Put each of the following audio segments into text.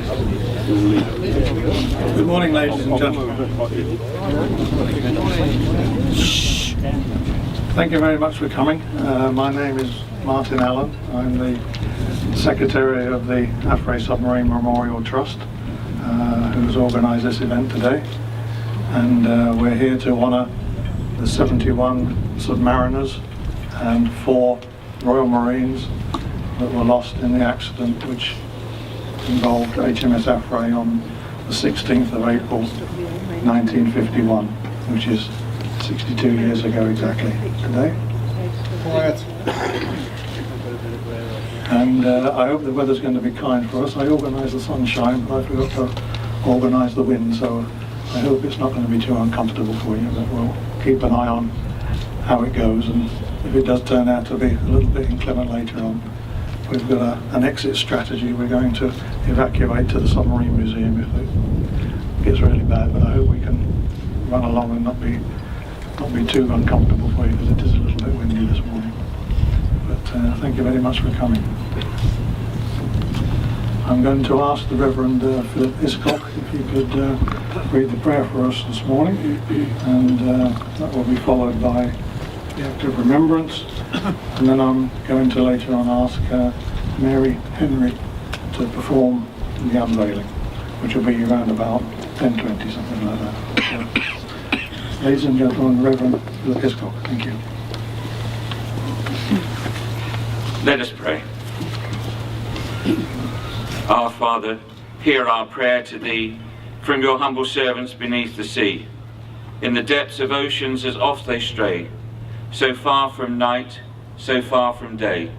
Good morning, ladies and gentlemen. Thank you very much for coming. My name is Martin Allen. I'm the Secretary of the Afray Submarine Memorial Trust, who's organised this event today. And we're here to honour the 71 submariners and 4 Royal Marines that were lost in the accident which involved HMS Afray on the 16th of April 1951, which is 62 years ago exactly today. Quiet. And I hope the weather's going to be kind for us. I organised the sunshine, but I forgot to organise the wind, so I hope it's not going to be too uncomfortable for you, but we'll keep an eye on how it goes, and if it does turn out to be a little bit inclement later on, we've got an exit strategy. We're going to evacuate to the Submarine Museum if it gets really bad, but I hope we can run along and not be too uncomfortable for you, because it is a little bit windy this morning. But thank you very much for coming. I'm going to ask the Reverend Philip Hiscock if he could read the prayer for us this morning, and that will be followed by the act of remembrance, and then I'm going to later on ask Mary Henry to perform the unveiling, which will be around about 10:20, something like that. So, ladies and gentlemen, Reverend Philip Hiscock, thank you. Let us pray. Our Father, hear our prayer to Thee from your humble servants beneath the sea. In the depths of oceans as oft they stray, so far from night, so far from day,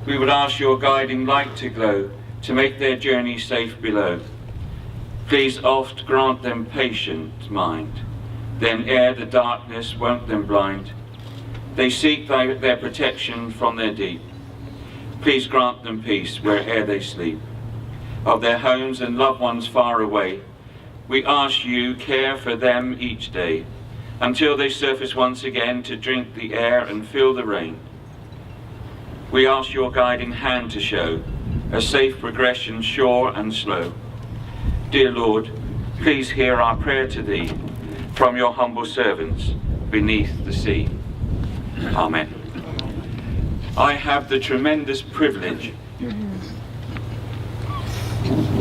we would ask your guiding light to glow, to make their journey safe below. Please oft grant them patient mind, then ere the darkness won't them blind. They seek their protection from their deep. Please grant them peace where'er they sleep. Of their homes and loved ones far away, we ask you care for them each day, until they surface once again to drink the air and feel the rain. We ask your guiding hand to show a safe progression sure and slow. Dear Lord, please hear our prayer to Thee from your humble servants beneath the sea. Amen. I have the tremendous privilege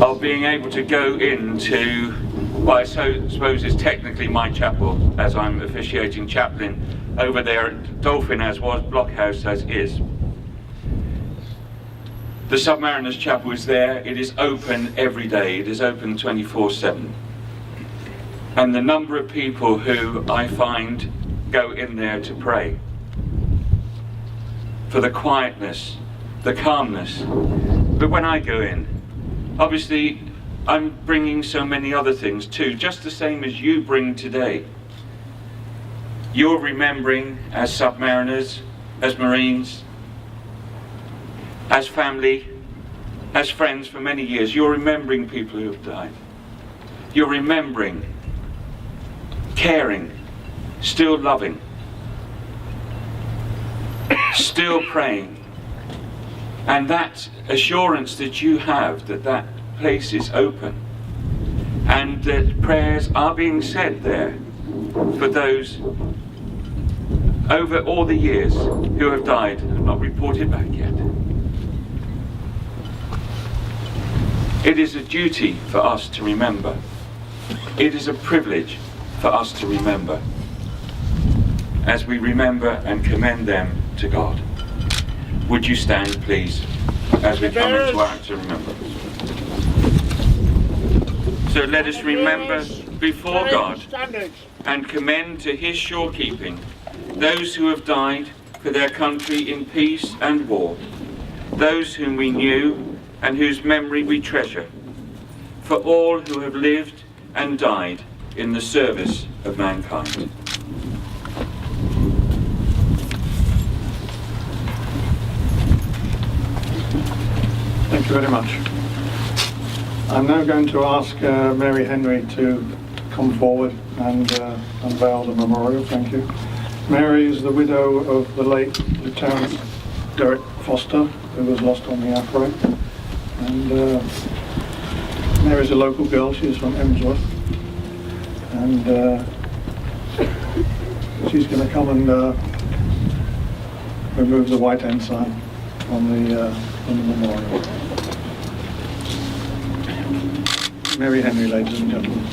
of being able to go into, well, I suppose it's technically my chapel, as I'm officiating chaplain over there at Dolphin as was, Blockhouse as is. The Submariners Chapel is there. It is open every day. It is open 24/7. And the number of people who I find go in there to pray, for the quietness, the calmness. But when I go in, obviously I'm bringing so many other things too, just the same as you bring today. You're remembering as submariners, as Marines, as family, as friends for many years. You're remembering people who have died. You're remembering, caring, still loving, still praying. And that assurance that you have that that place is open and that prayers are being said there for those over all the years who have died and have not reported back yet. It is a duty for us to remember. It is a privilege for us to remember, as we remember and commend them to God. Would you stand, please, as we come into our act of remembrance? So let us remember before God and commend to his sure keeping those who have died for their country in peace and war, those whom we knew and whose memory we treasure, for all who have lived and died in the service of mankind. Thank you very much. I'm now going to ask Mary Henry to come forward and unveil the memorial. Thank you. Mary is the widow of the late Lieutenant Derek Foster, who was lost on the Afray. And Mary's a local girl. She's from Emsworth, and she's going to come and remove the white ensign on the memorial. Mary Henry, ladies and gentlemen.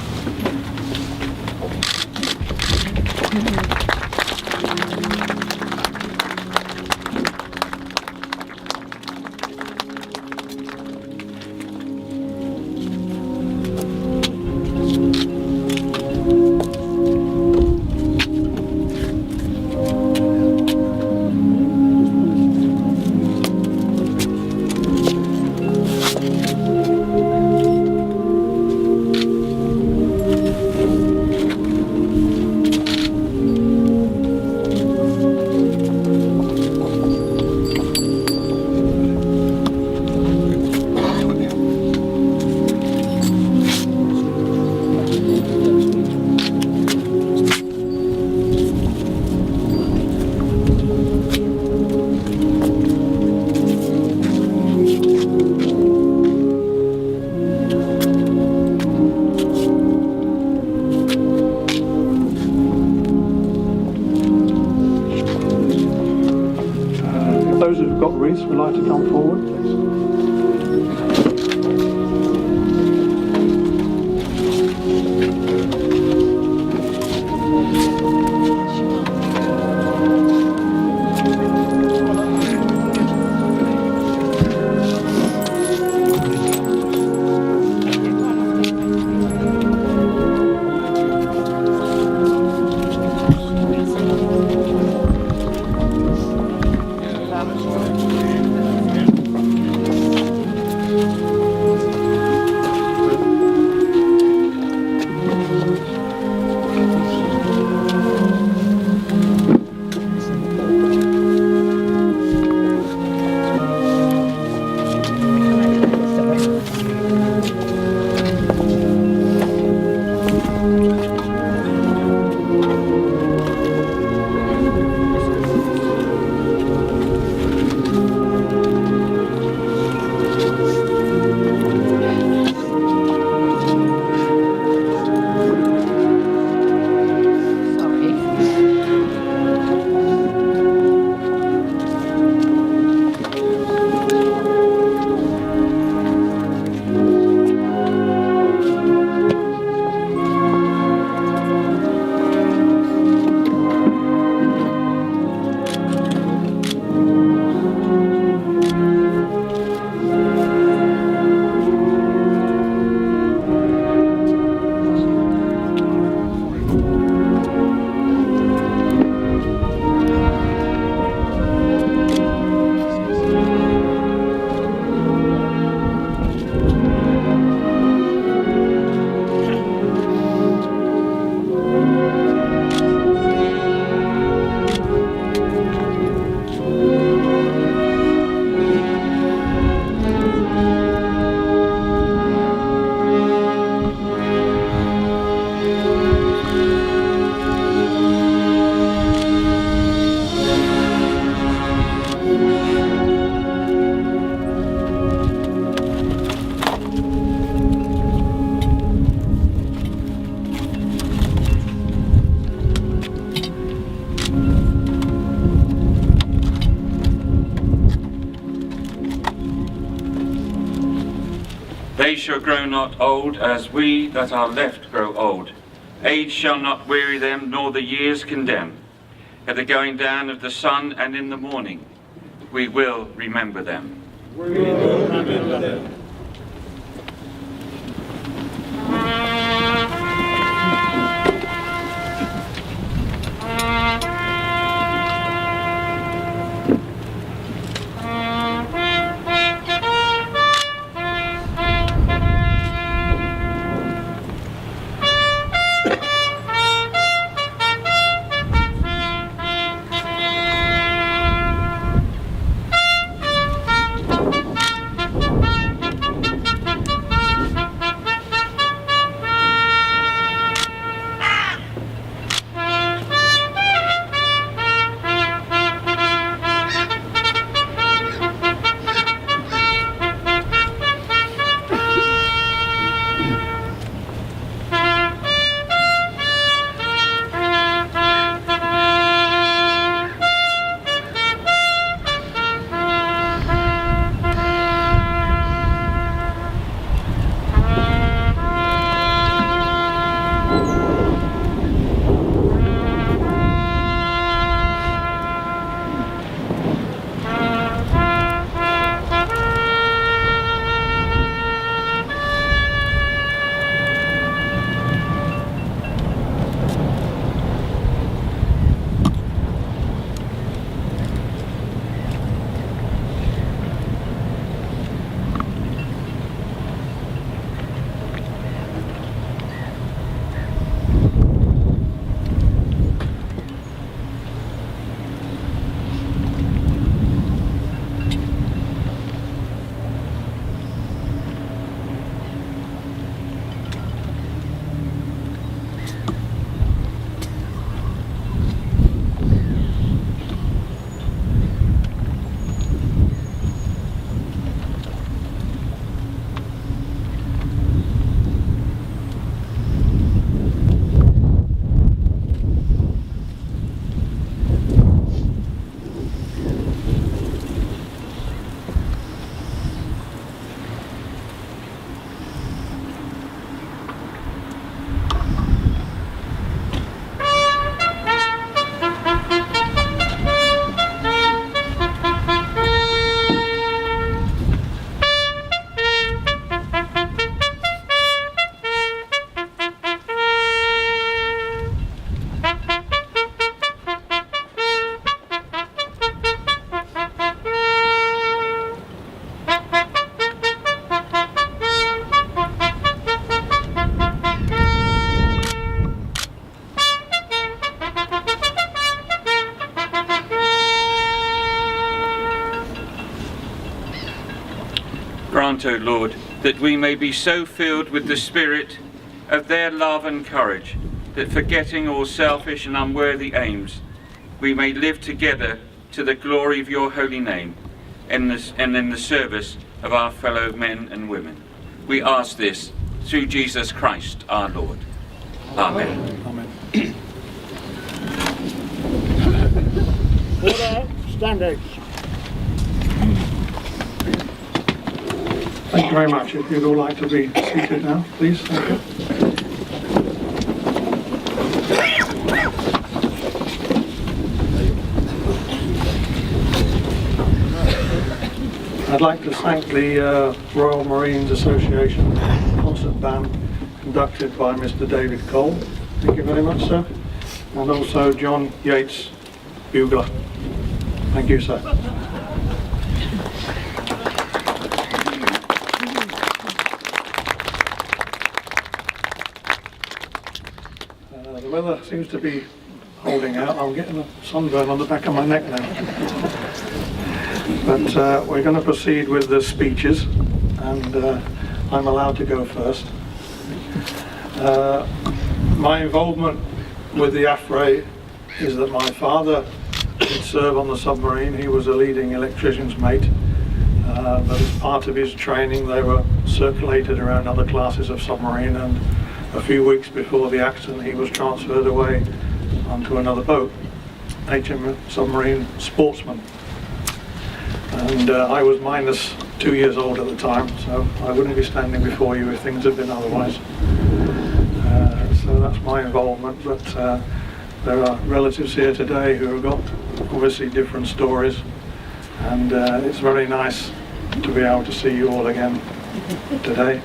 Those who've got wreaths would like to come forward, please. They shall grow not old, as we that are left grow old. Age shall not weary them, nor the years condemn. At the going down of the sun and in the morning, we will remember them. We will remember them. grant, O Lord, that we may be so filled with the spirit of their love and courage, that forgetting all selfish and unworthy aims, we may live together to the glory of your holy name and in the service of our fellow men and women. We ask this through Jesus Christ our Lord. Amen. Amen. Order, standards. Thank you very much. If you'd all like to be seated now, please. Thank you. I'd like to thank the Royal Marines Association concert band conducted by Mr. David Cole. Thank you very much, sir. And also John Yates, bugler. Thank you, sir. The weather seems to be holding out. I'm getting a sunburn on the back of my neck now. But we're going to proceed with the speeches, and I'm allowed to go first. My involvement with the AFRE is that my father did serve on the submarine. He was a leading electrician's mate, but as part of his training they were circulated around other classes of submarine, and a few weeks before the accident he was transferred away onto another boat, HM Submarine Sportsman. And I was minus 2 years old at the time, so I wouldn't be standing before you if things had been otherwise. So that's my involvement, but there are relatives here today who have got obviously different stories, and it's very nice to be able to see you all again today.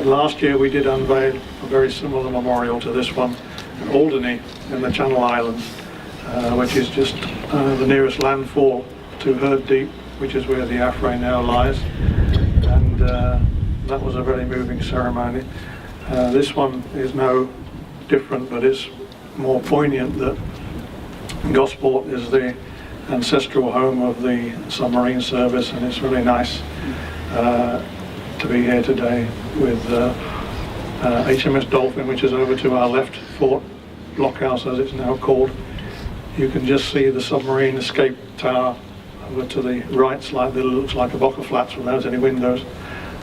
Last year we did unveil a very similar memorial to this one in Alderney in the Channel Islands, which is just the nearest landfall to Herd Deep, which is where the AFRE now lies, and that was a very moving ceremony. This one is no different, but it's more poignant that Gosport is the ancestral home of the submarine service, and it's really nice to be here today with HMS Dolphin, which is over to our left, Fort Blockhouse as it's now called. You can just see the submarine escape tower over to the right, looks like a block of flats without any windows.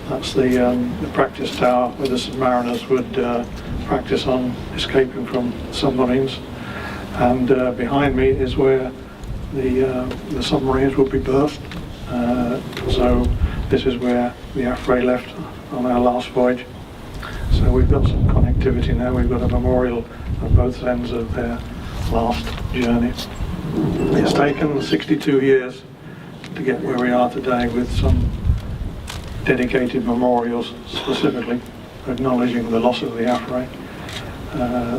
That's the practice tower where the submariners would practice on escaping from submarines. And behind me is where the submarines would be berthed. So this is where the AFRE left on our last voyage. So we've got some connectivity now. We've got a memorial at both ends of their last journey. It's taken 62 years to get where we are today, with some dedicated memorials specifically acknowledging the loss of the AFRE.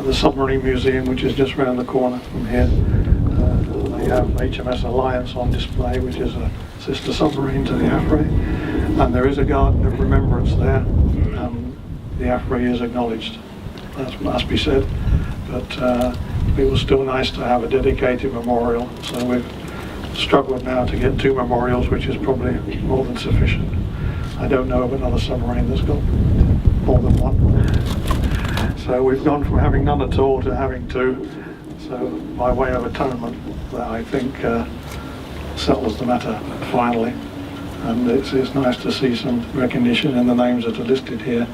The Submarine Museum, which is just round the corner from here, they have HMS Alliance on display, which is a sister submarine to the AFRE, and there is a garden of remembrance there. The AFRE is acknowledged, that must be said, but it was still nice to have a dedicated memorial, so we've struggled now to get 2 memorials, which is probably more than sufficient. I don't know of another submarine that's got more than one. So we've gone from having none at all to having 2. So by way of atonement, that I think settles the matter finally. And it's nice to see some recognition in the names that are listed here.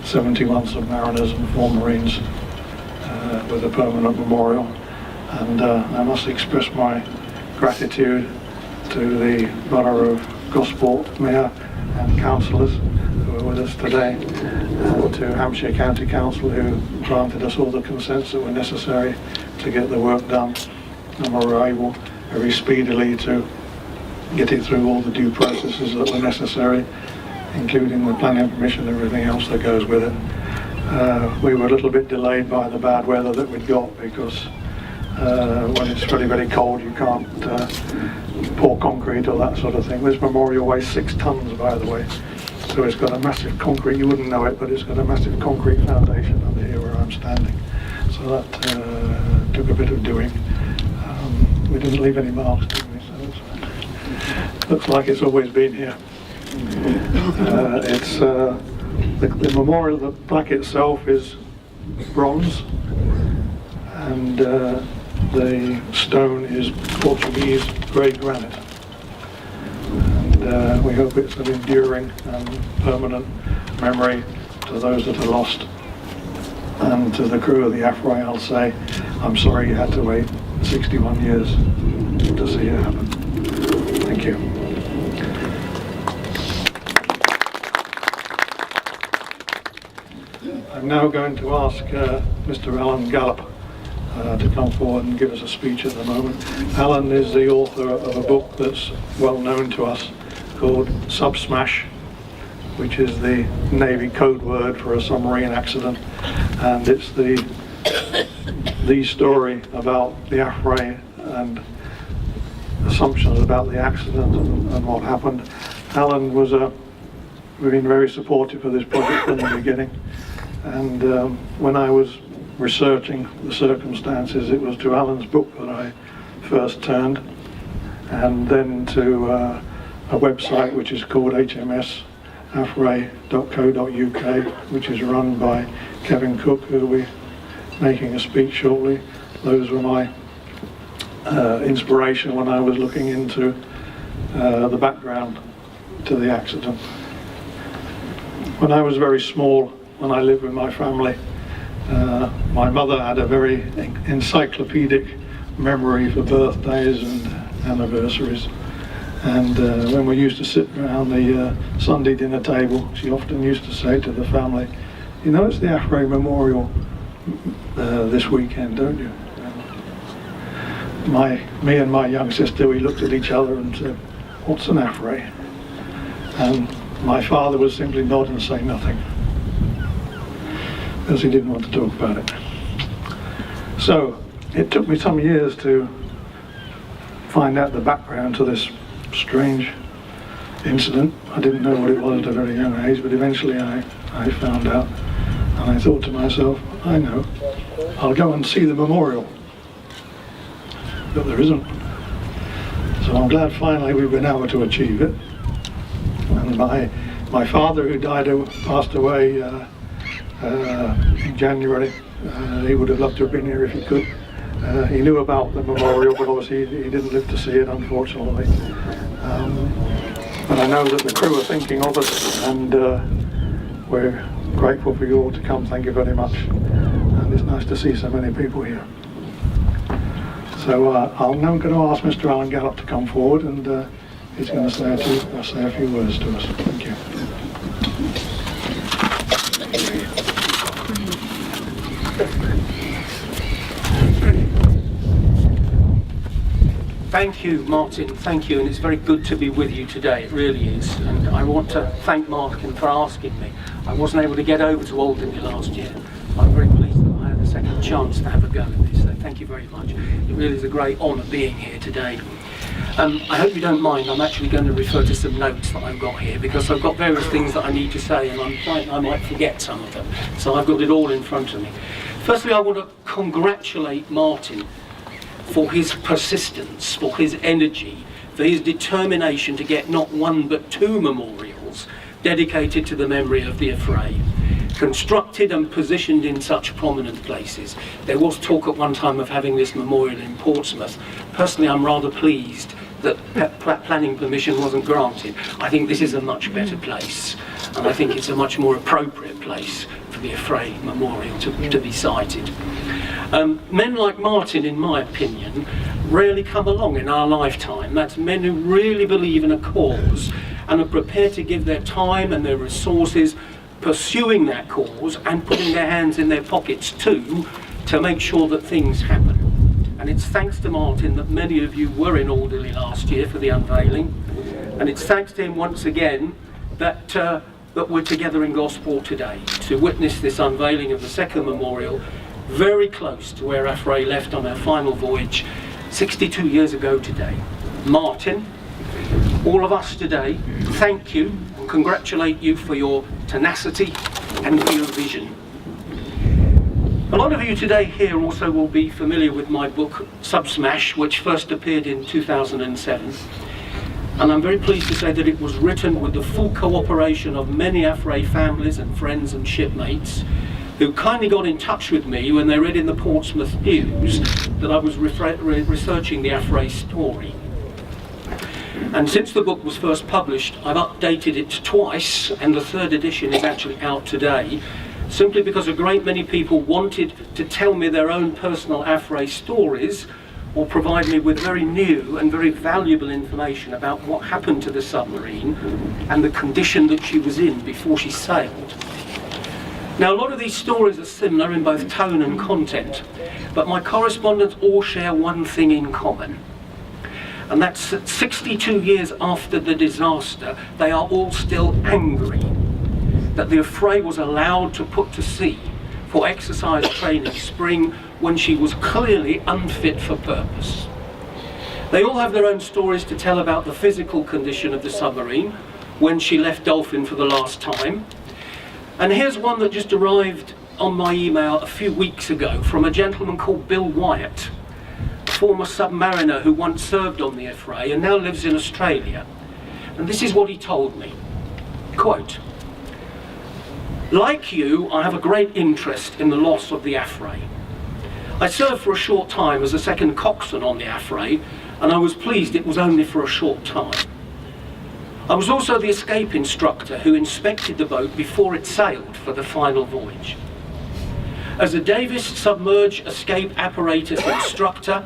71 submariners and 4 Marines with a permanent memorial. And I must express my gratitude to the Borough of Gosport Mayor and councillors who are with us today, and to Hampshire County Council, who granted us all the consents that were necessary to get the work done, and we were able very speedily to get it through all the due processes that were necessary, including the planning permission and everything else that goes with it. We were a little bit delayed by the bad weather that we'd got, because when it's very, very cold you can't pour concrete or that sort of thing. This memorial weighs 6 tons, by the way, so it's got a massive concrete, you wouldn't know it, but it's got a massive concrete foundation under here where I'm standing, so that took a bit of doing. We didn't leave any marks, did we? So looks like it's always been here. The memorial, the plaque itself is bronze, and the stone is Portuguese grey granite. And we hope it's an enduring and permanent memory to those that are lost. And to the crew of the AFRAI, I'll say, I'm sorry you had to wait 61 years to see it happen. Thank you. I'm now going to ask Mr. Alan Gallup to come forward and give us a speech at the moment. Alan is the author of a book that's well known to us called Subsmash, which is the Navy code word for a submarine accident, and it's the story about the AFRAI and assumptions about the accident and what happened. Alan was we've been very supportive of this project from the beginning, and when I was researching the circumstances, it was to Alan's book that I first turned, and then to a website which is called hmsafrai.co.uk, which is run by Kevin Cook, who will be making a speech shortly. Those were my inspiration when I was looking into the background to the accident. When I was very small, when I lived with my family, my mother had a very encyclopedic memory for birthdays and anniversaries. And when we used to sit around the Sunday dinner table, she often used to say to the family, you know, it's the AFRAI Memorial this weekend, don't you? Me and my young sister, we looked at each other and said, what's an AFRAI? And my father would simply nod and say nothing, because he didn't want to talk about it. So it took me some years to find out the background to this strange incident. I didn't know what it was at a very young age, but eventually I found out, and I thought to myself, I know, I'll go and see the memorial. But there isn't. So I'm glad finally we've been able to achieve it. And my father, who passed away in January, he would have loved to have been here if he could. He knew about the memorial, but obviously he didn't live to see it, unfortunately. But I know that the crew are thinking of us, and we're grateful for you all to come. Thank you very much. And it's nice to see so many people here. So I'm now going to ask Mr. Alan Gallup to come forward, and he's going to say a few words to us. Thank you. Thank you, Martin, thank you, and it's very good to be with you today, it really is. And I want to thank Martin for asking me. I wasn't able to get over to Alderney last year. I'm very pleased that I had a second chance to have a go at this, so thank you very much. It really is a great honour being here today. I hope you don't mind, I'm actually going to refer to some notes that I've got here, because I've got various things that I need to say, and I'm frightened I might forget some of them. So I've got it all in front of me. Firstly, I want to congratulate Martin for his persistence, for his energy, for his determination to get not one but two memorials dedicated to the memory of the AFRAI, constructed and positioned in such prominent places. There was talk at one time of having this memorial in Portsmouth. Personally, I'm rather pleased that planning permission wasn't granted. I think this is a much better place, and I think it's a much more appropriate place for the AFRAI memorial to be sited. Men like Martin, in my opinion, rarely come along in our lifetime. That's men who really believe in a cause and are prepared to give their time and their resources pursuing that cause and putting their hands in their pockets too to make sure that things happen. And it's thanks to Martin that many of you were in Alderley last year for the unveiling, and it's thanks to him once again that we're together in Gosport today to witness this unveiling of the second memorial, very close to where AFRAI left on our final voyage 62 years ago today. Martin, all of us today, thank you and congratulate you for your tenacity and for your vision. A lot of you today here also will be familiar with my book Subsmash, which first appeared in 2007. And I'm very pleased to say that it was written with the full cooperation of many Affray families and friends and shipmates who kindly got in touch with me when they read in the Portsmouth News that I was researching the Affray story. And since the book was first published, I've updated it twice, and the third edition is actually out today, simply because a great many people wanted to tell me their own personal Affray stories, or provide me with very new and very valuable information about what happened to the submarine and the condition that she was in before she sailed. Now, a lot of these stories are similar in both tone and content, but my correspondents all share one thing in common. And that's that 62 years after the disaster, they are all still angry that the Affray was allowed to put to sea for exercise training spring when she was clearly unfit for purpose. They all have their own stories to tell about the physical condition of the submarine when she left Dolphin for the last time. And here's one that just arrived on my email a few weeks ago from a gentleman called Bill Wyatt, former submariner who once served on the Affray and now lives in Australia. And this is what he told me. Quote, "Like you, I have a great interest in the loss of the Affray. I served for a short time as a second coxswain on the Affray, and I was pleased it was only for a short time. I was also the escape instructor who inspected the boat before it sailed for the final voyage. As a Davis submerged escape apparatus instructor,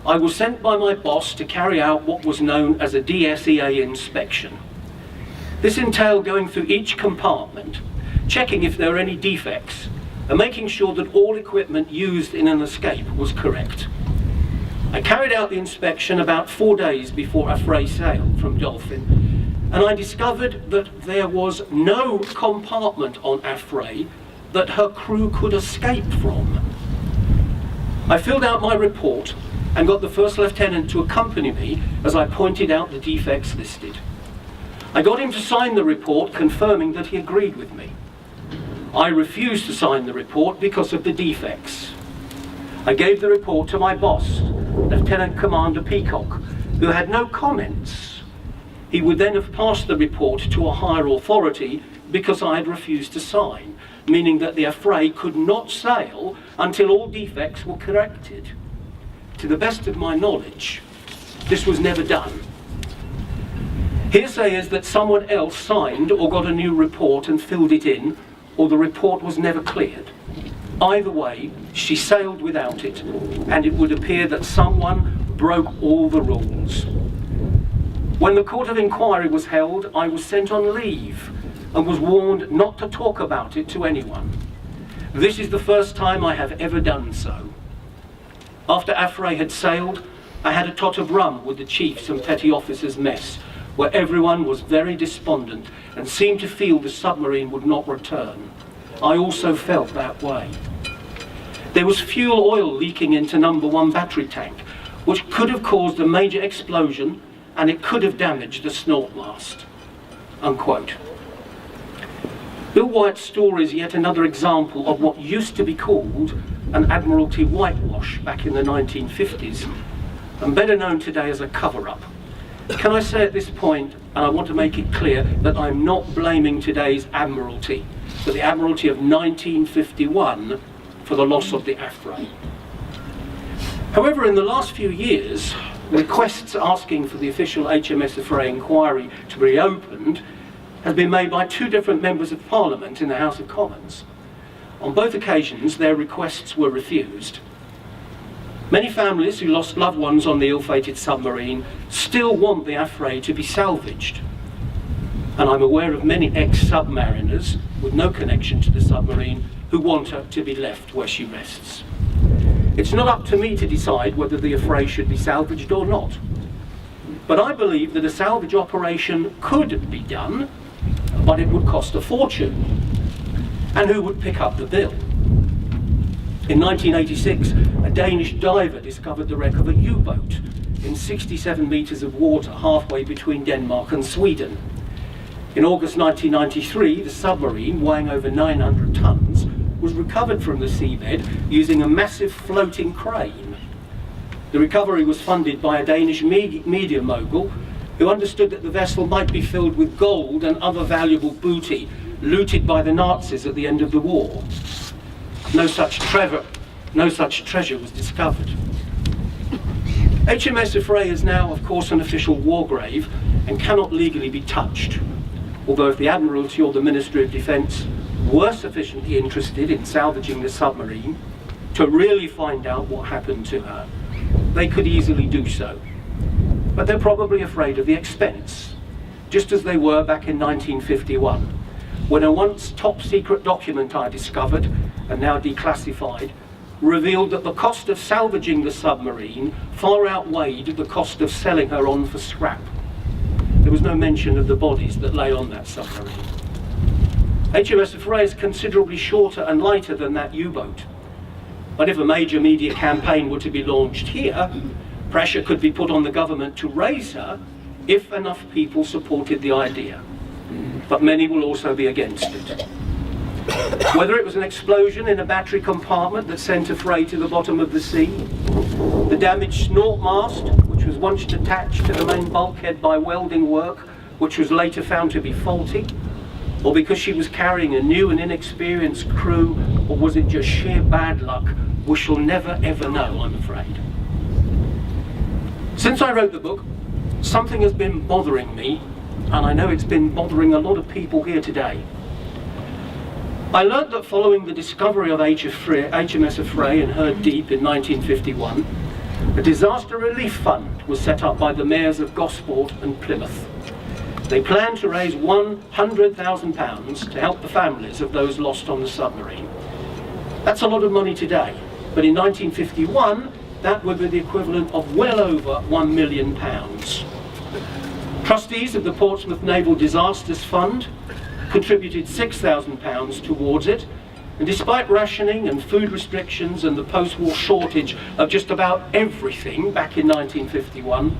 I was sent by my boss to carry out what was known as a DSEA inspection. This entailed going through each compartment, checking if there were any defects, and making sure that all equipment used in an escape was correct. I carried out the inspection about 4 days before Affray sailed from Dolphin, and I discovered that there was no compartment on Affray that her crew could escape from. I filled out my report and got the first lieutenant to accompany me as I pointed out the defects listed. I got him to sign the report confirming that he agreed with me. I refused to sign the report because of the defects. I gave the report to my boss, Lieutenant Commander Peacock, who had no comments. He would then have passed the report to a higher authority because I had refused to sign, meaning that the Affray could not sail until all defects were corrected. To the best of my knowledge, this was never done. Hearsay is that someone else signed or got a new report and filled it in, or the report was never cleared. Either way, she sailed without it, and it would appear that someone broke all the rules. When the court of inquiry was held, I was sent on leave and was warned not to talk about it to anyone. This is the first time I have ever done so. After Affray had sailed, I had a tot of rum with the chiefs and petty officers' mess, where everyone was very despondent and seemed to feel the submarine would not return. I also felt that way. There was fuel oil leaking into number 1 battery tank, which could have caused a major explosion, and it could have damaged the snort mast." Unquote. Bill Wyatt's story is yet another example of what used to be called an Admiralty whitewash back in the 1950s, and better known today as a cover-up. Can I say at this point, and I want to make it clear, that I'm not blaming today's Admiralty, but the Admiralty of 1951 for the loss of the Affray. However, in the last few years, requests asking for the official HMS Affray inquiry to be reopened has been made by 2 different members of Parliament in the House of Commons. On both occasions, their requests were refused. Many families who lost loved ones on the ill-fated submarine still want the Affray to be salvaged. And I'm aware of many ex-submariners with no connection to the submarine who want her to be left where she rests. It's not up to me to decide whether the Affray should be salvaged or not. But I believe that a salvage operation could be done, but it would cost a fortune. And who would pick up the bill? In 1986, a Danish diver discovered the wreck of a U-boat in 67 metres of water halfway between Denmark and Sweden. In August 1993, the submarine, weighing over 900 tons, was recovered from the seabed using a massive floating crane. The recovery was funded by a Danish media mogul who understood that the vessel might be filled with gold and other valuable booty looted by the Nazis at the end of the war. No such treasure was discovered. HMS Affray is now, of course, an official war grave and cannot legally be touched. Although if the Admiralty or the Ministry of Defence were sufficiently interested in salvaging the submarine to really find out what happened to her, they could easily do so. But they're probably afraid of the expense, just as they were back in 1951, when a once top-secret document I discovered, and now declassified, revealed that the cost of salvaging the submarine far outweighed the cost of selling her on for scrap. There was no mention of the bodies that lay on that submarine. HMS Affray is considerably shorter and lighter than that U-boat. But if a major media campaign were to be launched here, pressure could be put on the government to raise her if enough people supported the idea. But many will also be against it. Whether it was an explosion in a battery compartment that sent Affray to the bottom of the sea, the damaged snort mast, which was once attached to the main bulkhead by welding work, which was later found to be faulty, or because she was carrying a new and inexperienced crew, or was it just sheer bad luck, we shall never ever know, I'm afraid. Since I wrote the book, something has been bothering me, and I know it's been bothering a lot of people here today. I learnt that following the discovery of HMS Affray and her deep in 1951, a disaster relief fund was set up by the mayors of Gosport and Plymouth. They planned to raise £100,000 to help the families of those lost on the submarine. That's a lot of money today, but in 1951, that would be the equivalent of well over £1 million. Trustees of the Portsmouth Naval Disasters Fund contributed £6,000 towards it, and despite rationing and food restrictions and the post-war shortage of just about everything back in 1951,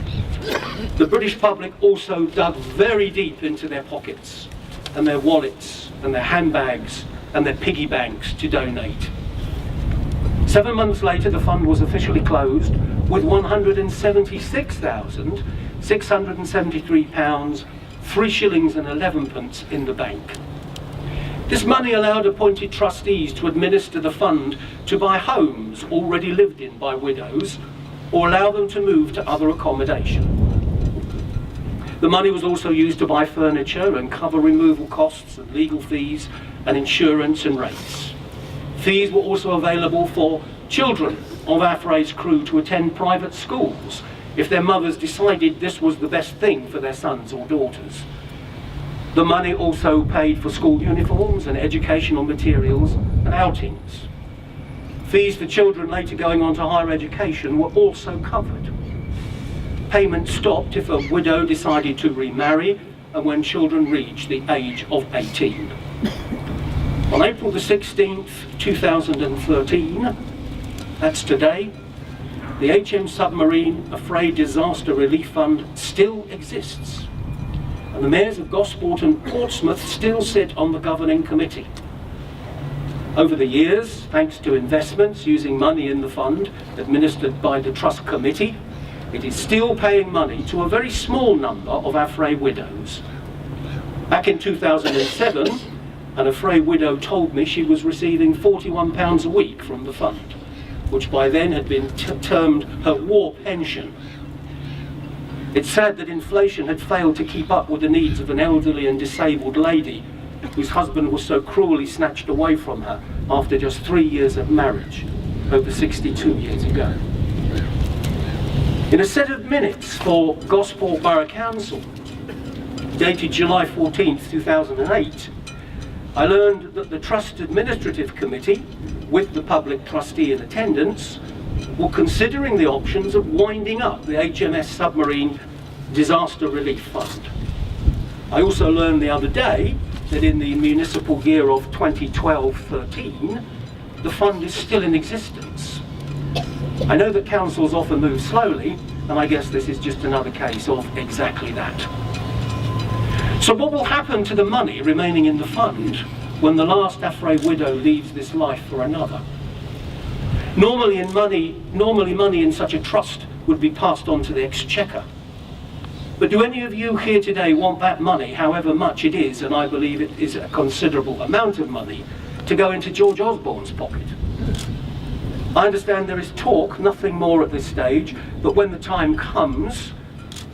the British public also dug very deep into their pockets and their wallets and their handbags and their piggy banks to donate. 7 months later, the fund was officially closed with £176,673, 3 shillings and 11 pence in the bank. This money allowed appointed trustees to administer the fund to buy homes already lived in by widows, or allow them to move to other accommodation. The money was also used to buy furniture and cover removal costs and legal fees and insurance and rates. Fees were also available for children of Affray's crew to attend private schools if their mothers decided this was the best thing for their sons or daughters. The money also paid for school uniforms and educational materials and outings. Fees for children later going on to higher education were also covered. Payment stopped if a widow decided to remarry and when children reached the age of 18. On April the 16th, 2013, that's today, the HM Submarine Affray Disaster Relief Fund still exists. And the mayors of Gosport and Portsmouth still sit on the governing committee. Over the years, thanks to investments using money in the fund administered by the Trust Committee, it is still paying money to a very small number of Affray widows. Back in 2007, an Affray widow told me she was receiving £41 a week from the fund, which by then had been termed her war pension. It's sad that inflation had failed to keep up with the needs of an elderly and disabled lady whose husband was so cruelly snatched away from her after just 3 years of marriage, over 62 years ago. In a set of minutes for Gosport Borough Council, dated July 14th, 2008, I learned that the Trust Administrative Committee, with the public trustee in attendance, were considering the options of winding up the HMS Submarine Disaster Relief Fund. I also learned the other day that in the municipal year of 2012-13, the fund is still in existence. I know that councils often move slowly, and I guess this is just another case of exactly that. So what will happen to the money remaining in the fund when the last Affray widow leaves this life for another? Normally money in such a trust would be passed on to the Exchequer. But do any of you here today want that money, however much it is, and I believe it is a considerable amount of money, to go into George Osborne's pocket? I understand there is talk, nothing more at this stage, but when the time comes,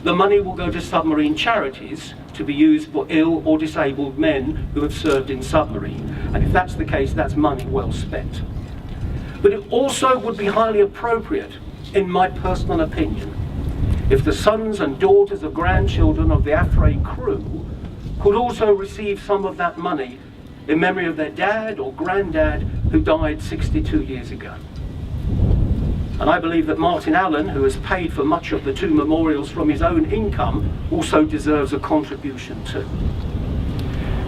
the money will go to submarine charities to be used for ill or disabled men who have served in submarine. And if that's the case, that's money well spent. But it also would be highly appropriate, in my personal opinion, if the sons and daughters of grandchildren of the Affray crew could also receive some of that money in memory of their dad or granddad who died 62 years ago. And I believe that Martin Allen, who has paid for much of the two memorials from his own income, also deserves a contribution too.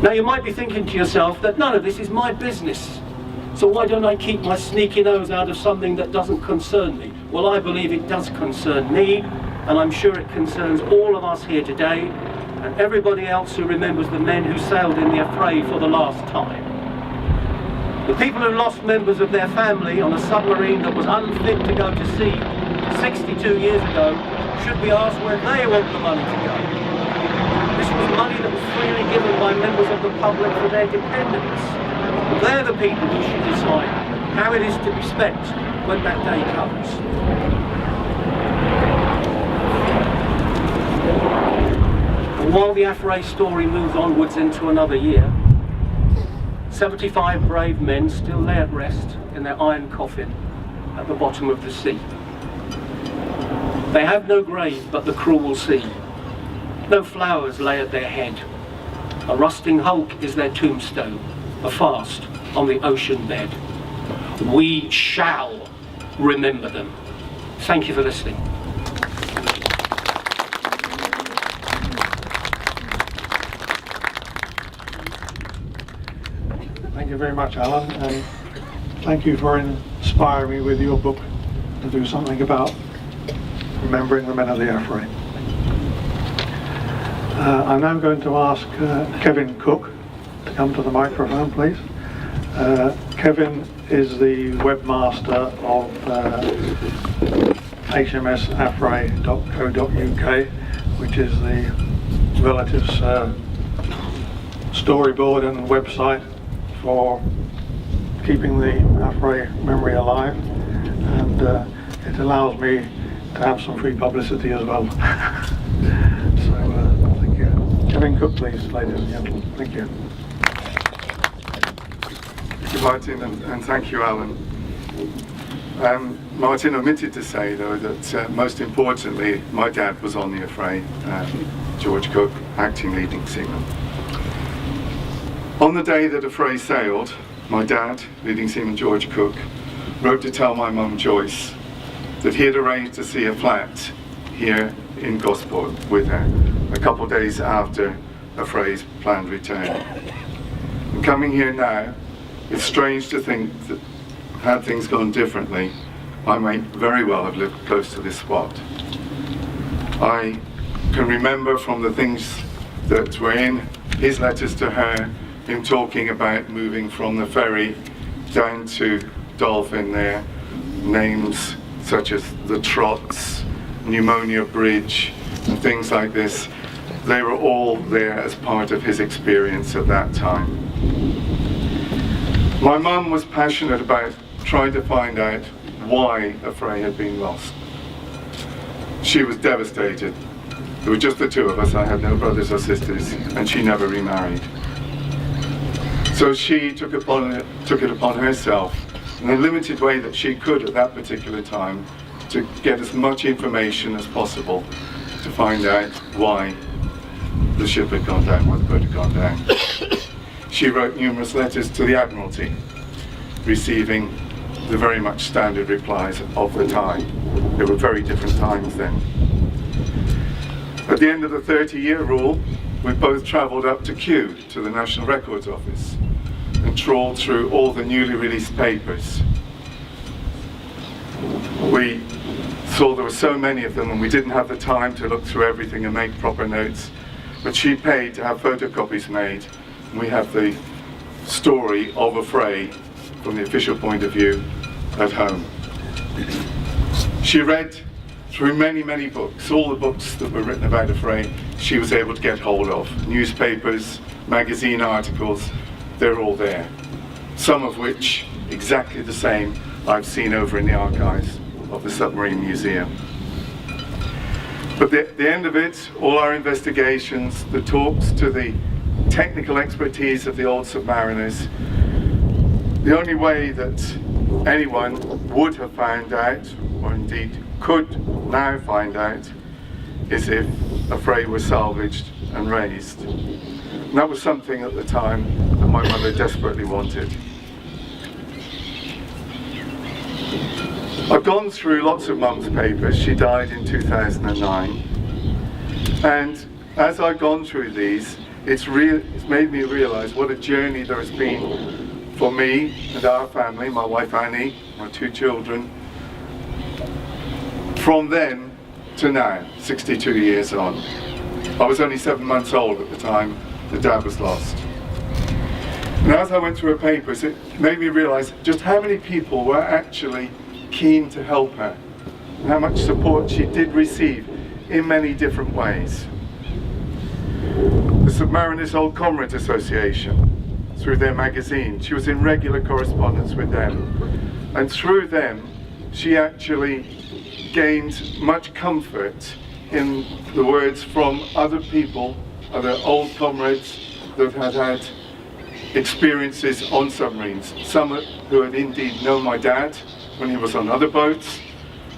Now you might be thinking to yourself that none of this is my business, so why don't I keep my sneaky nose out of something that doesn't concern me? Well, I believe it does concern me, and I'm sure it concerns all of us here today, and everybody else who remembers the men who sailed in the Affray for the last time. The people who lost members of their family on a submarine that was unfit to go to sea 62 years ago should be asked where they want the money to go. This was money that was freely given by members of the public for their dependents. They're the people who should decide how it is to be spent when that day comes. And while the Affray story moves onwards into another year, 75 brave men still lay at rest in their iron coffin at the bottom of the sea. They have no grave but the cruel sea. No flowers lay at their head. A rusting hulk is their tombstone, a fast on the ocean bed. We shall remember them. Thank you for listening. Thank you very much, Alan, and thank you for inspiring me with your book to do something about remembering the men of the Affray. I'm now going to ask Kevin Cook to come to the microphone, please. Kevin is the webmaster of hmsaffray.co.uk, which is the relatives storyboard and website for keeping the Affray memory alive, and it allows me to have some free publicity as well. So thank you. Kevin Cook, please, ladies and gentlemen. Thank you. Thank you, Martin, and thank you, Alan. Martin omitted to say, though, that most importantly, my dad was on the Affray, George Cook, acting leading seaman. On the day that Affray sailed, my dad, leading seaman George Cook, wrote to tell my mum Joyce that he had arranged to see a flat here in Gosport with her a couple of days after Affray's planned return. And coming here now, it's strange to think that had things gone differently, I might very well have lived close to this spot. I can remember from the things that were in his letters to her, him talking about moving from the ferry down to Dolphin there, names such as the Trots, Pneumonia Bridge, and things like this. They were all there as part of his experience at that time. My mum was passionate about trying to find out why Affray had been lost. She was devastated. There were just the two of us. I had no brothers or sisters, and she never remarried. So she took it upon herself, in the limited way that she could at that particular time, to get as much information as possible to find out why the ship had gone down, why the boat had gone down. She wrote numerous letters to the Admiralty, receiving the very much standard replies of the time. There were very different times then. At the end of the 30-year rule, we both travelled up to Kew, to the National Records Office, and trawled through all the newly released papers. We saw there were so many of them, and we didn't have the time to look through everything and make proper notes, but she paid to have photocopies made, and we have the story of Affray from the official point of view at home. She read through many, many books, all the books that were written about Afray, she was able to get hold of. Newspapers, magazine articles, they're all there. Some of which, exactly the same, I've seen over in the archives of the Submarine Museum. But the end of it, all our investigations, the talks to the technical expertise of the old submariners, the only way that anyone would have found out, or indeed could now find out, is if Afray was salvaged and raised. And that was something at the time that my mother desperately wanted. I've gone through lots of Mum's papers. She died in 2009. And as I've gone through these, it's made me realise what a journey there has been for me and our family, my wife Annie, my 2 children, from then to now, 62 years on. I was only 7 months old at the time that Dad was lost. And as I went through her papers, it made me realise just how many people were actually keen to help her, and how much support she did receive in many different ways. The Submariners Old Comrades Association, through their magazine, she was in regular correspondence with them, and through them she actually gained much comfort in the words from other people, other old comrades that had had experiences on submarines, some who had indeed known my dad when he was on other boats,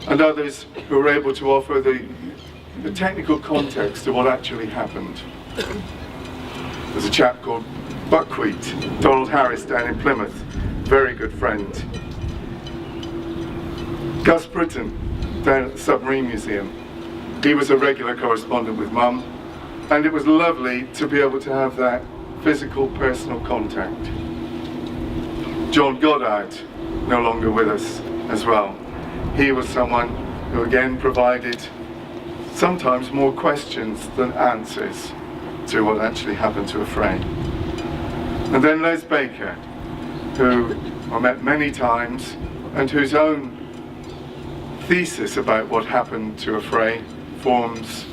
and others who were able to offer the technical context of what actually happened. There's a chap called Buckwheat, Donald Harris, down in Plymouth, very good friend. Gus Britton, down at the Submarine Museum, he was a regular correspondent with Mum, and it was lovely to be able to have that physical, personal contact. John Goddard, no longer with us as well. He was someone who again provided sometimes more questions than answers to what actually happened to Afray. And then Les Baker, who I met many times, and whose own thesis about what happened to Afray forms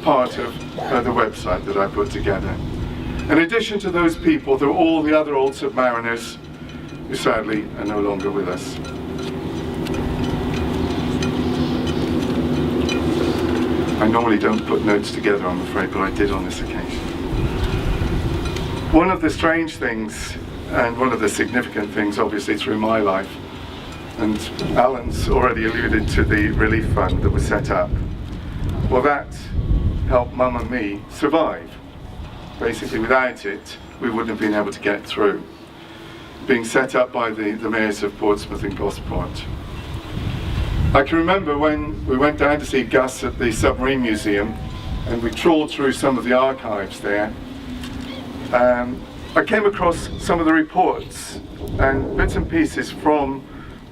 part of the website that I put together. In addition to those people, there are all the other old submariners who sadly are no longer with us. I normally don't put notes together, I'm afraid, but I did on this occasion. One of the strange things, and one of the significant things obviously through my life, and Alan's already alluded to the relief fund that was set up, well, that helped Mum and me survive. Basically, without it, we wouldn't have been able to get through. Being set up by the mayors of Portsmouth and Gosport. I can remember when we went down to see Gus at the Submarine Museum, and we trawled through some of the archives there. I came across some of the reports and bits and pieces from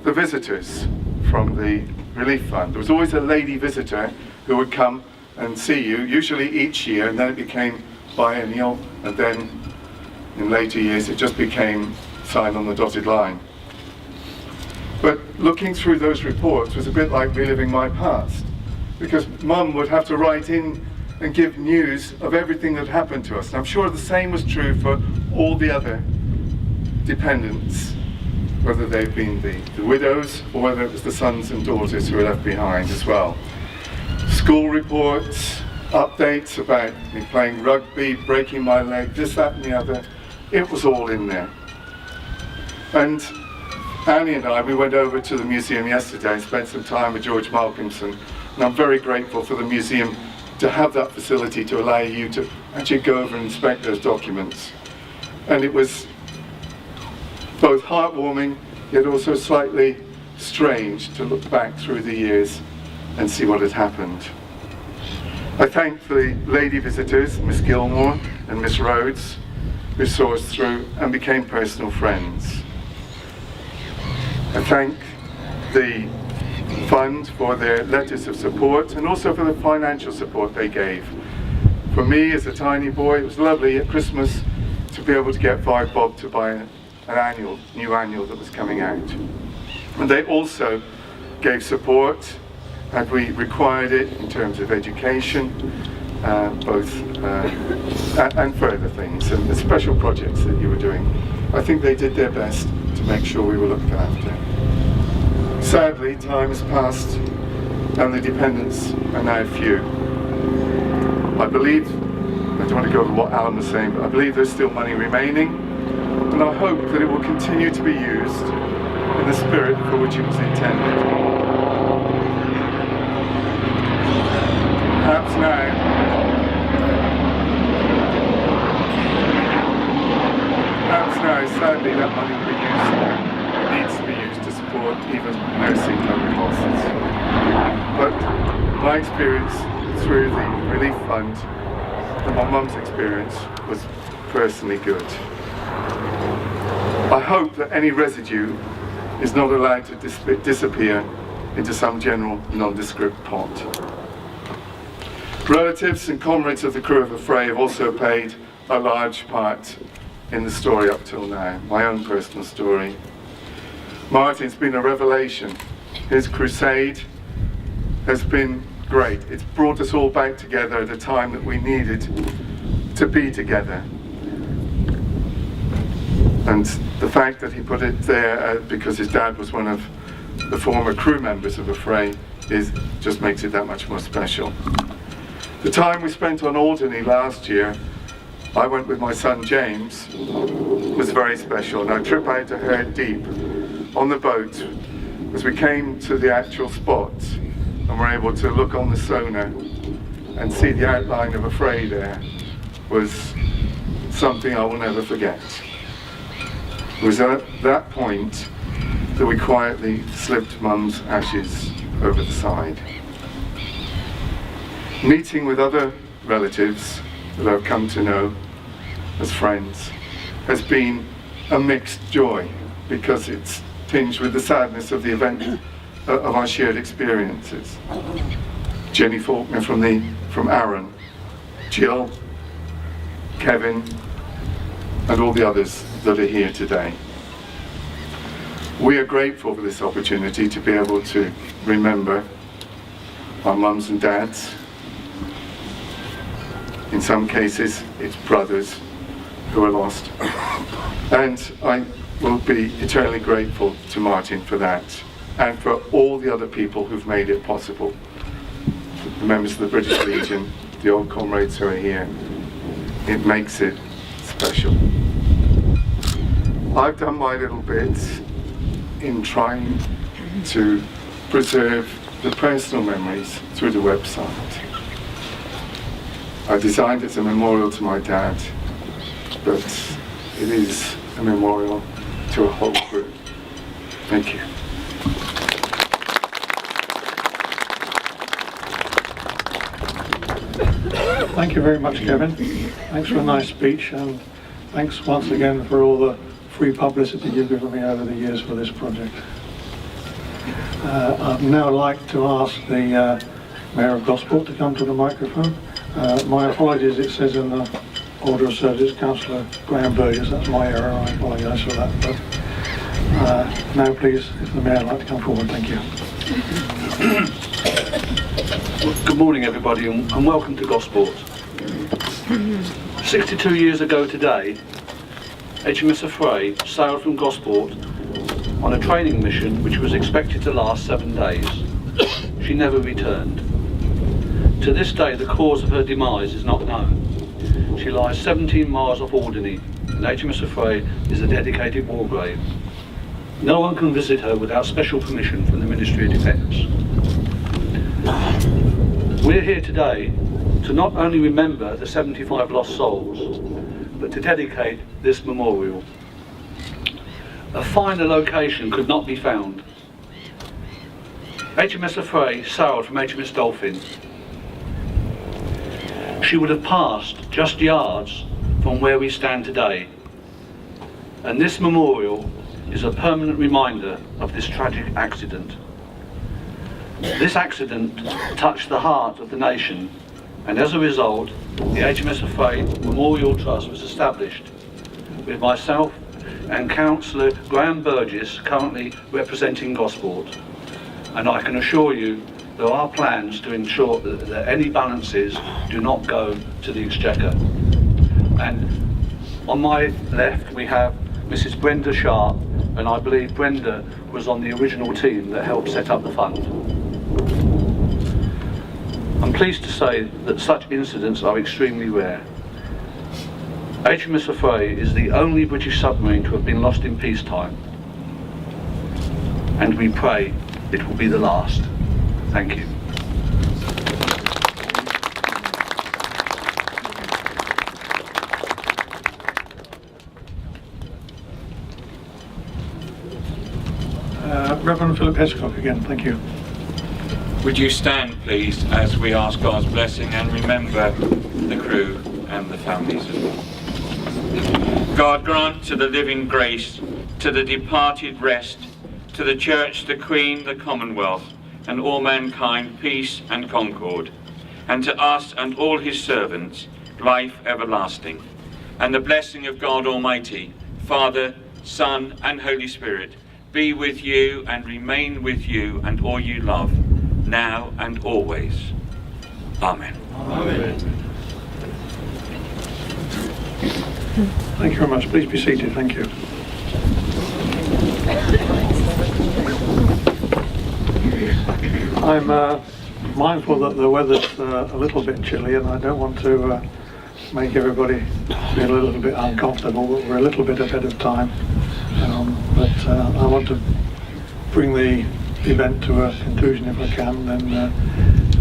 the visitors from the relief fund. There was always a lady visitor who would come and see you, usually each year, and then it became biennial, and then in later years it just became signed on the dotted line. But looking through those reports was a bit like reliving my past, because Mum would have to write in and give news of everything that happened to us. And I'm sure the same was true for all the other dependents, whether they've been the widows or whether it was the sons and daughters who were left behind as well. School reports, updates about me playing rugby, breaking my leg, this, that and the other. It was all in there. And Annie and I, we went over to the museum yesterday and spent some time with George Malcolmson, and I'm very grateful for the museum to have that facility to allow you to actually go over and inspect those documents. And it was both heartwarming, yet also slightly strange to look back through the years and see what had happened. I thank the lady visitors, Miss Gilmore and Miss Rhodes, who saw us through and became personal friends. I thank the fund for their letters of support and also for the financial support they gave. For me as a tiny boy, it was lovely at Christmas to be able to get 5 bob to buy an new annual that was coming out. And they also gave support had we required it in terms of education, and further things, and the special projects that you were doing, I think they did their best to make sure we were looked after. Sadly, time has passed and the dependents are now few. I believe, I don't want to go over what Alan was saying, but I believe there's still money remaining, and I hope that it will continue to be used in the spirit for which it was intended. Perhaps now, sadly, that money will be used, needs to be used to support even nursing home costs. But my experience through the relief fund, and my mum's experience, was personally good. I hope that any residue is not allowed to disappear into some general nondescript pot. Relatives and comrades of the crew of the Fray have also played a large part in the story up till now, my own personal story. Martin's been a revelation. His crusade has been great. It's brought us all back together at a time that we needed to be together. And the fact that he put it there because his dad was one of the former crew members of the Fray just makes it that much more special. The time we spent on Alderney last year, I went with my son James, was very special. And our trip out to Herd Deep on the boat, as we came to the actual spot and were able to look on the sonar and see the outline of a Fray there, was something I will never forget. It was at that point that we quietly slipped Mum's ashes over the side. Meeting with other relatives that I've come to know as friends has been a mixed joy, because it's tinged with the sadness of the event of our shared experiences. Jenny Faulkner from Arran, Jill, Kevin, and all the others that are here today. We are grateful for this opportunity to be able to remember our mums and dads. In some cases, it's brothers who are lost. And I will be eternally grateful to Martin for that, and for all the other people who've made it possible. The members of the British Legion, the old comrades who are here. It makes it special. I've done my little bit in trying to preserve the personal memories through the website. I designed it as a memorial to my dad, but it is a memorial to a whole crew. Thank you. Thank you very much, Kevin. Thanks for a nice speech, and thanks once again for all the free publicity you've given me over the years for this project. I'd now like to ask the Mayor of Gosport to come to the microphone. My apologies, it says in the order of service, Councillor Graham Burgess, that's my error, I apologise for that. But now please, if the Mayor would like to come forward, thank you. Good morning everybody, and welcome to Gosport. 62 years ago today, HMS Fray sailed from Gosport on a training mission which was expected to last 7 days. She never returned. To this day, the cause of her demise is not known. She lies 17 miles off Alderney, and HMS Fray is a dedicated war grave. No one can visit her without special permission from the Ministry of Defence. We're here today to not only remember the 75 lost souls, but to dedicate this memorial. A finer location could not be found. HMS Fray sailed from HMS Dolphin. She would have passed just yards from where we stand today, and this memorial is a permanent reminder of this tragic accident. This accident touched the heart of the nation, and as a result, the HMS Fray Memorial Trust was established, with myself and Councillor Graham Burgess currently representing Gosport. And I can assure you there are plans to ensure that any balances do not go to the Exchequer. And on my left we have Mrs. Brenda Sharp, and I believe Brenda was on the original team that helped set up the fund. I'm pleased to say that such incidents are extremely rare. HMS Affray is the only British submarine to have been lost in peacetime, and we pray it will be the last. Thank you. Reverend Philip Hiscock again, thank you. Would you stand, please, as we ask God's blessing and remember the crew and the families as well. God grant to the living grace, to the departed rest, to the Church, the Queen, the Commonwealth, and all mankind peace and concord, and to us and all his servants life everlasting. And the blessing of God Almighty, Father, Son, and Holy Spirit, be with you and remain with you and all you love, now and always. Amen. Amen. Thank you very much. Please be seated. Thank you. I'm mindful that the weather's a little bit chilly, and I don't want to make everybody feel a little bit uncomfortable, but we're a little bit ahead of time. But I want to bring the event to a conclusion if I can, then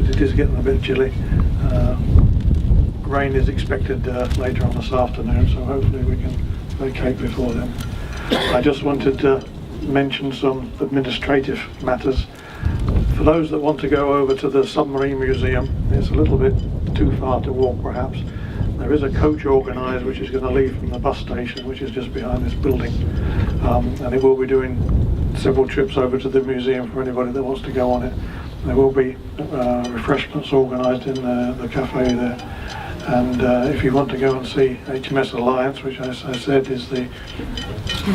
it is getting a bit chilly. Rain is expected later on this afternoon, so hopefully we can vacate before then. I just wanted to mention some administrative matters. For those that want to go over to the Submarine Museum, it's a little bit too far to walk perhaps. There is a coach organised which is going to leave from the bus station, which is just behind this building, and it will be doing several trips over to the museum for anybody that wants to go on it. There will be refreshments organised in the cafe there, and if you want to go and see HMS Alliance, which as I said is the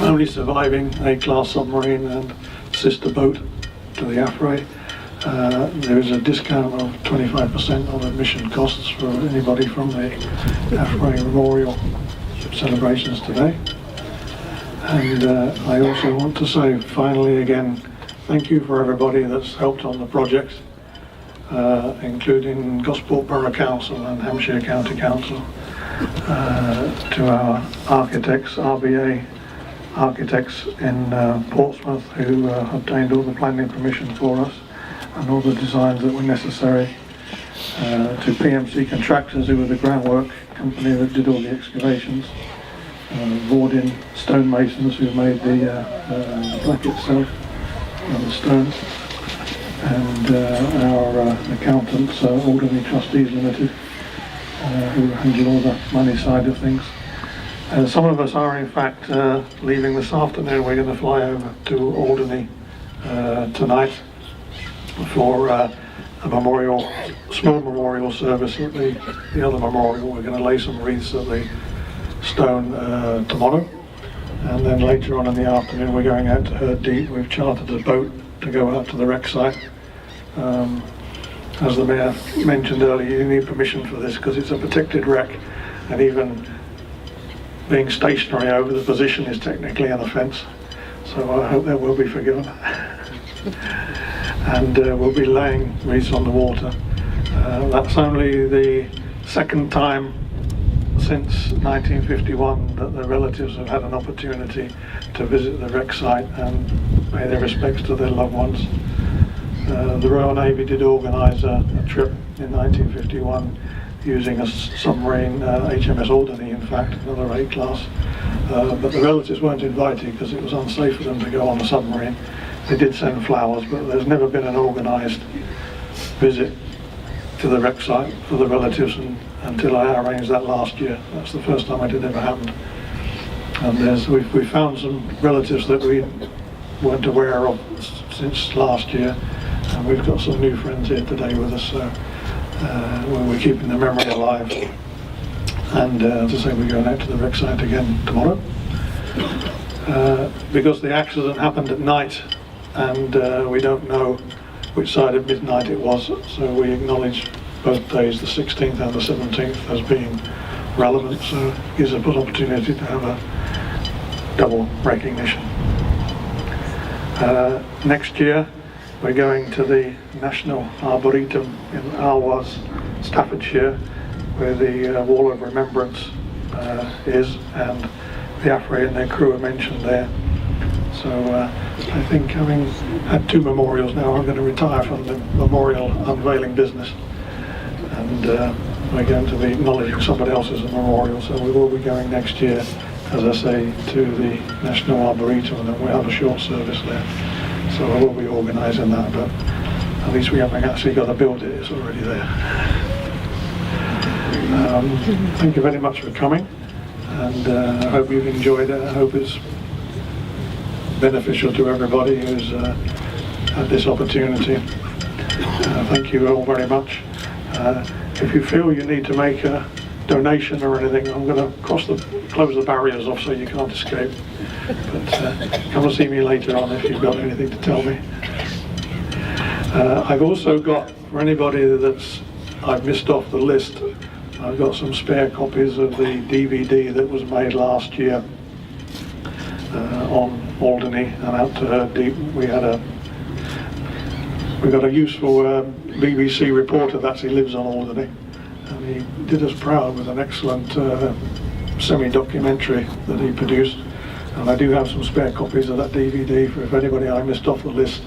only surviving A-class submarine and sister boat to the Affray, there is a discount of 25% on admission costs for anybody from the Affray Memorial celebrations today. And I also want to say finally again, thank you for everybody that's helped on the project, including Gosport Borough Council and Hampshire County Council, to our architects, RBA architects in Portsmouth, who obtained all the planning permission for us and all the designs that were necessary, to PMC Contractors, who were the groundwork company that did all the excavations, Vordin stonemasons who made the plaque itself and the stone, and our accountants, Alderney Trustees Limited, who handle all the money side of things. Some of us are in fact leaving this afternoon. We're going to fly over to Alderney tonight for a small memorial service at the other memorial. We're going to lay some wreaths at the stone tomorrow, and then later on in the afternoon we're going out to Herd Deep. We've chartered a boat to go out to the wreck site. As the Mayor mentioned earlier, you need permission for this because it's a protected wreck, and even being stationary over the position is technically an offence, so I hope that will be forgiven. And we'll be laying wreaths on the water. That's only the second time since 1951 that the relatives have had an opportunity to visit the wreck site and pay their respects to their loved ones. The Royal Navy did organise a trip in 1951 using a submarine, HMS Alderney in fact, another A-class, but the relatives weren't invited because it was unsafe for them to go on a submarine. They did send flowers, but there's never been an organised visit to the wreck site for the relatives until I arranged that last year. That's the first time it had ever happened. And we found some relatives that we weren't aware of since last year, and we've got some new friends here today with us, so we're keeping the memory alive. And as I say, we're going out to the wreck site again tomorrow. Because the accident happened at night, and we don't know which side of midnight it was, so we acknowledge both days, the 16th and the 17th, as being relevant, so it gives us an opportunity to have a double recognition. Next year we're going to the National Arboretum in Alwas, Staffordshire, where the Wall of Remembrance is, and the AFRE and their crew are mentioned there. So I think, having had 2 memorials now, I'm going to retire from the memorial unveiling business, and we're going to be acknowledging somebody else's memorial, so we will be going next year, as I say, to the National Arboretum, and then we'll have a short service there. So I will be organising that, but at least we haven't actually got to build it, it's already there. Thank you very much for coming, and I hope you've enjoyed it. I hope it's beneficial to everybody who's had this opportunity. Thank you all very much. If you feel you need to make a donation or anything, I'm going to close the barriers off so you can't escape. But come and see me later on if you've got anything to tell me. I've also got, for anybody I've missed off the list, I've got some spare copies of the DVD that was made last year on Alderney and out to her deep. We got a useful BBC reporter that actually lives on Alderney, and he did us proud with an excellent semi-documentary that he produced, and I do have some spare copies of that DVD for if anybody I missed off the list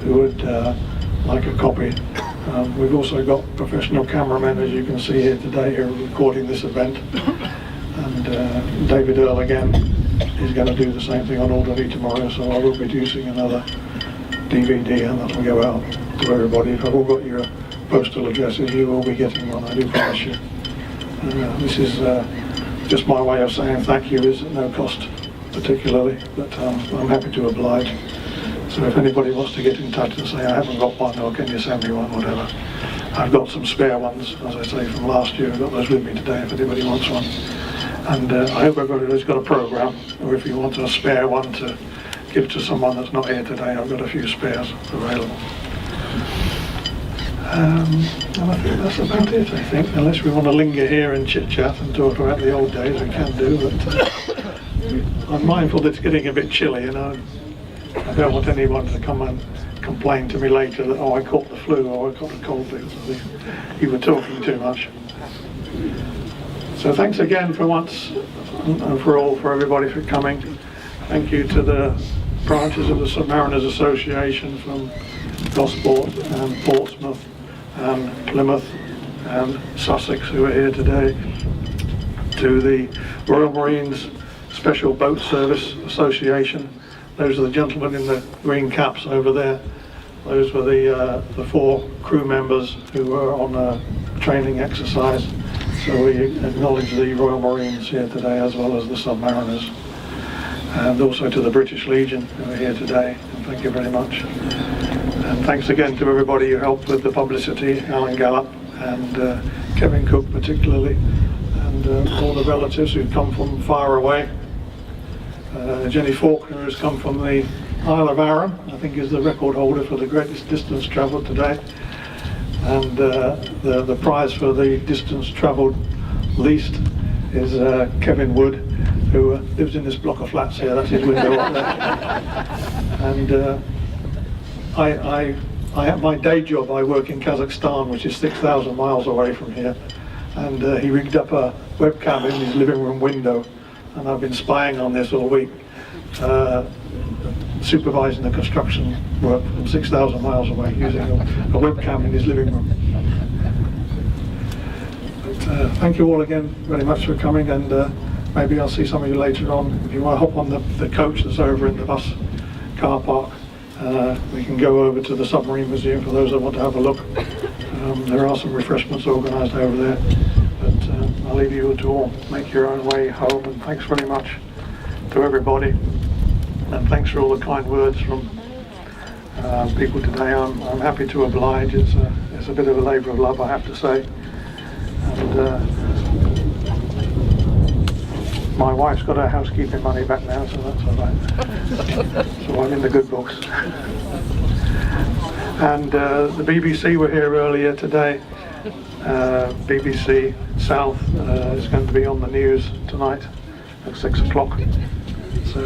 who would like a copy. We've also got professional cameramen, as you can see here today, who are recording this event, and David Earl again is going to do the same thing on Alderney tomorrow, so I will be producing another DVD, and that will go out to everybody. If I've all got your postal addresses, you will be getting one, I do promise you. This is just my way of saying thank you. Is at no cost particularly, but I'm happy to oblige. So if anybody wants to get in touch and say I haven't got one, or can you send me one, whatever. I've got some spare ones, as I say, from last year. I've got those with me today if anybody wants one. And I hope everybody's got a programme, or if you want a spare one to give to someone that's not here today, I've got a few spares available. And I think that's about it, I think, unless we want to linger here and chit-chat and talk about the old days, we can do, but I'm mindful that it's getting a bit chilly, and I don't want anyone to come and complain to me later that, oh, I caught the flu, or I caught a cold because you were talking too much. So thanks again for once and for everybody for coming. Thank you to the branches of the Submariners Association from Gosport and Portsmouth and Plymouth and Sussex who are here today. To the Royal Marines Special Boat Service Association. Those are the gentlemen in the green caps over there. Those were the 4 crew members who were on a training exercise. So we acknowledge the Royal Marines here today, as well as the Submariners. And also to the British Legion who are here today, and thank you very much. And thanks again to everybody who helped with the publicity, Alan Gallop and Kevin Cook particularly, and all the relatives who've come from far away. Jenny Faulkner has come from the Isle of Arran, I think is the record holder for the greatest distance travelled today. And the prize for the distance travelled least is Kevin Wood, who lives in this block of flats here. That's his window up there. And I have my day job. I work in Kazakhstan, which is 6,000 miles away from here. And he rigged up a webcam in his living room window, and I've been spying on this all week, supervising the construction work from 6,000 miles away using a webcam in his living room. But, thank you all again very much for coming, and maybe I'll see some of you later on. If you want to hop on the coach that's over in the bus car park, we can go over to the Submarine Museum for those that want to have a look. There are some refreshments organised over there, but I'll leave you to all make your own way home, and thanks very much to everybody, and thanks for all the kind words from people today. I'm happy to oblige. It's a bit of a labour of love, I have to say. And My wife's got her housekeeping money back now, so that's all right. So I'm in the good books. And the BBC were here earlier today. BBC South is going to be on the news tonight at 6 o'clock. So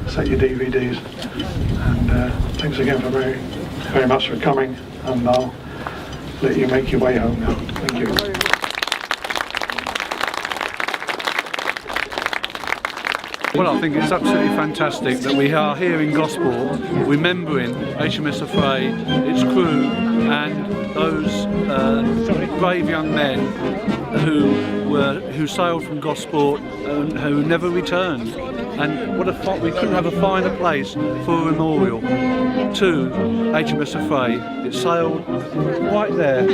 set your DVDs. And thanks again for very much for coming. And I'll let you make your way home now. Thank you. Well, I think it's absolutely fantastic that we are here in Gosport remembering HMS Affray, its crew and those brave young men who sailed from Gosport and who never returned. And what we couldn't have a finer place for a memorial to HMS Affray. It sailed right there,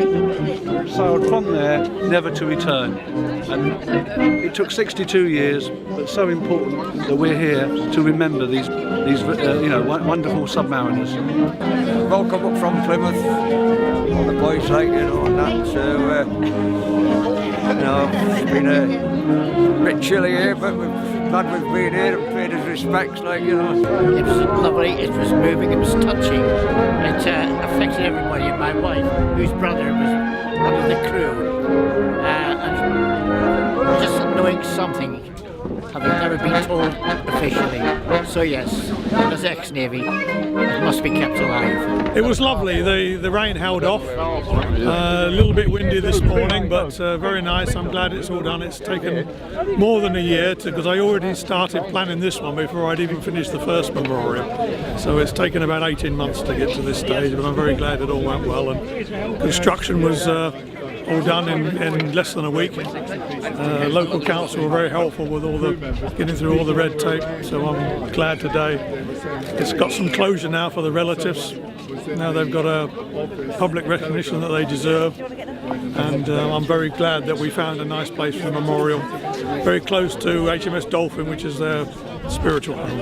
sailed from there, never to return. And it took 62 years, but so important that we're here to remember these wonderful submariners. Welcome up from Plymouth, all the boys like and that. So it's been a bit chilly here, but we're glad we've been here and paid his respects, It was lovely, it was moving, it was touching. It affected everybody. My wife, whose brother was one of the crew, and just knowing something, having never been told officially. So yes, as ex-Navy, it must be kept alive. It was lovely. The rain held off. A little bit windy this morning, but very nice. I'm glad it's all done. It's taken more than a year because I already started planning this one before I'd even finished the first memorial. So it's taken about 18 months to get to this stage, but I'm very glad it all went well. And construction was all done in less than a week. Local council were very helpful with getting through all the red tape. So I'm glad today. It's got some closure now for the relatives. Now they've got a public recognition that they deserve, and I'm very glad that we found a nice place for the memorial, very close to HMS Dolphin, which is their spiritual home.